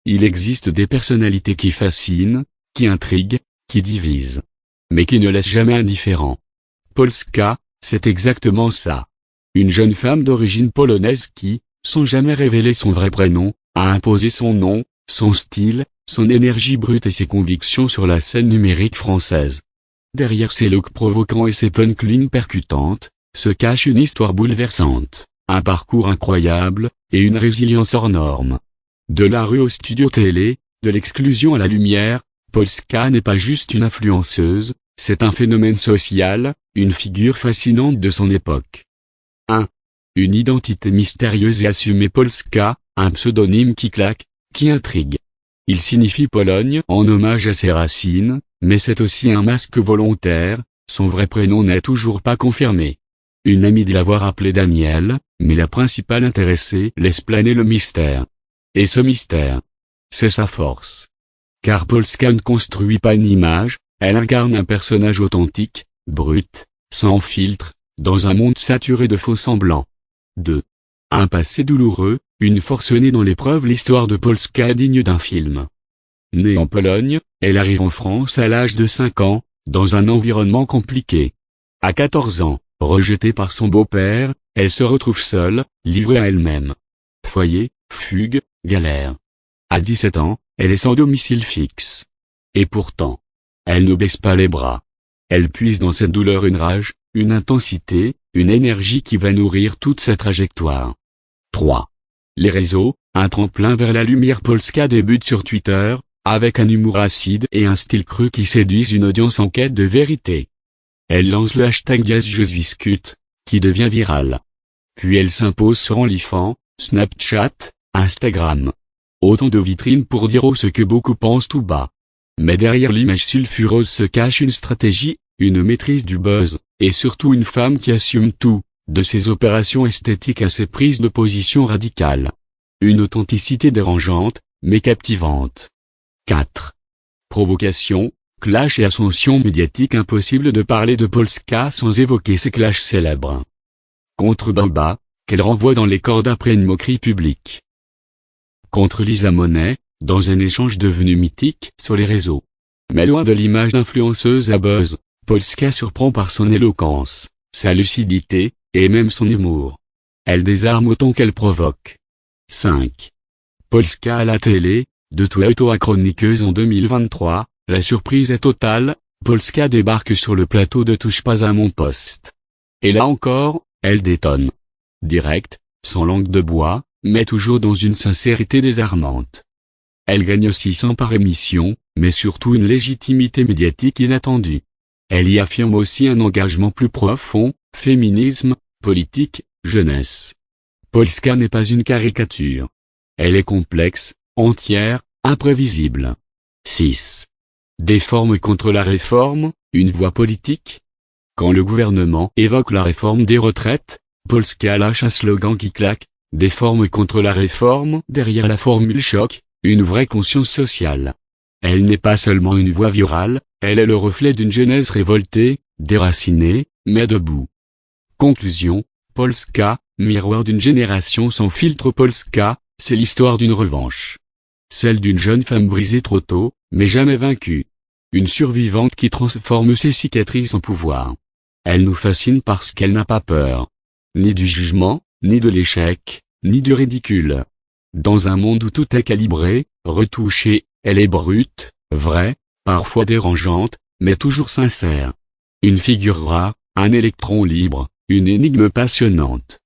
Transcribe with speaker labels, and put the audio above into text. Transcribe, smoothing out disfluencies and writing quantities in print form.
Speaker 1: il existe des personnalités qui fascinent, qui intriguent, qui divisent. Mais qui ne laissent jamais indifférent. Polska, c'est exactement ça. Une jeune femme d'origine polonaise qui, sans jamais révéler son vrai prénom, a imposé son nom, son style, son énergie brute et ses convictions sur la scène numérique française. Derrière ses looks provocants et ses punchlines percutantes, se cache une histoire bouleversante, un parcours incroyable, et une résilience hors norme. De la rue au studio télé, de l'exclusion à la lumière, Polska n'est pas juste une influenceuse, c'est un phénomène social, une figure fascinante de son époque. 1. Une identité mystérieuse et assumée. Polska, un pseudonyme qui claque, qui intrigue. Il signifie Pologne en hommage à ses racines, mais c'est aussi un masque volontaire, son vrai prénom n'est toujours pas confirmé. Une amie dit l'avoir appelé Daniel, mais la principale intéressée laisse planer le mystère. Et ce mystère, c'est sa force. Car Polska ne construit pas une image, elle incarne un personnage authentique, brut, sans filtre, dans un monde saturé de faux semblants. 2. Un passé douloureux, une force née dans l'épreuve. L'histoire de Polska est digne d'un film. Née en Pologne, elle arrive en France à l'âge de 5 ans, dans un environnement compliqué. À 14 ans, rejetée par son beau-père, elle se retrouve seule, livrée à elle-même. Foyer, fugue, galère. À 17 ans, elle est sans domicile fixe. Et pourtant, elle ne baisse pas les bras. Elle puise dans cette douleur une rage, une intensité, une énergie qui va nourrir toute sa trajectoire. 3. Les réseaux, un tremplin vers la lumière. Polska débute sur Twitter, avec un humour acide et un style cru qui séduisent une audience en quête de vérité. Elle lance le hashtag #JeSuisCute, qui devient viral. Puis elle s'impose sur OnlyFans, Snapchat, Instagram. Autant de vitrines pour dire ce que beaucoup pensent tout bas. Mais derrière l'image sulfureuse se cache une stratégie, une maîtrise du buzz, et surtout une femme qui assume tout, de ses opérations esthétiques à ses prises de position radicales. Une authenticité dérangeante, mais captivante. 4. Provocation, clash et ascension médiatique. Impossible de parler de Polska sans évoquer ses clashs célèbres. Contre Booba, qu'elle renvoie dans les cordes après une moquerie publique. Contre Lisa Monet, dans un échange devenu mythique sur les réseaux. Mais loin de l'image d'influenceuse à buzz, Polska surprend par son éloquence, sa lucidité, et même son humour. Elle désarme autant qu'elle provoque. 5. Polska à la télé, de Twitter à chroniqueuse en 2023, la surprise est totale, Polska débarque sur le plateau de Touche pas à mon poste. Et là encore, elle détonne. Direct, sans langue de bois, mais toujours dans une sincérité désarmante. Elle gagne 600 par émission, mais surtout une légitimité médiatique inattendue. Elle y affirme aussi un engagement plus profond, féminisme, politique, jeunesse. Polska n'est pas une caricature. Elle est complexe, entière, imprévisible. 6. Des formes contre la réforme, une voix politique. Quand le gouvernement évoque la réforme des retraites, Polska lâche un slogan qui claque, des formes contre la réforme. Derrière la formule choc, une vraie conscience sociale. Elle n'est pas seulement une voix virale, elle est le reflet d'une jeunesse révoltée, déracinée, mais debout. Conclusion, Polska, miroir d'une génération sans filtre. Polska, c'est l'histoire d'une revanche. Celle d'une jeune femme brisée trop tôt, mais jamais vaincue. Une survivante qui transforme ses cicatrices en pouvoir. Elle nous fascine parce qu'elle n'a pas peur. Ni du jugement, ni de l'échec, ni du ridicule. Dans un monde où tout est calibré, retouché, elle est brute, vraie, parfois dérangeante, mais toujours sincère. Une figure rare, un électron libre, une énigme passionnante.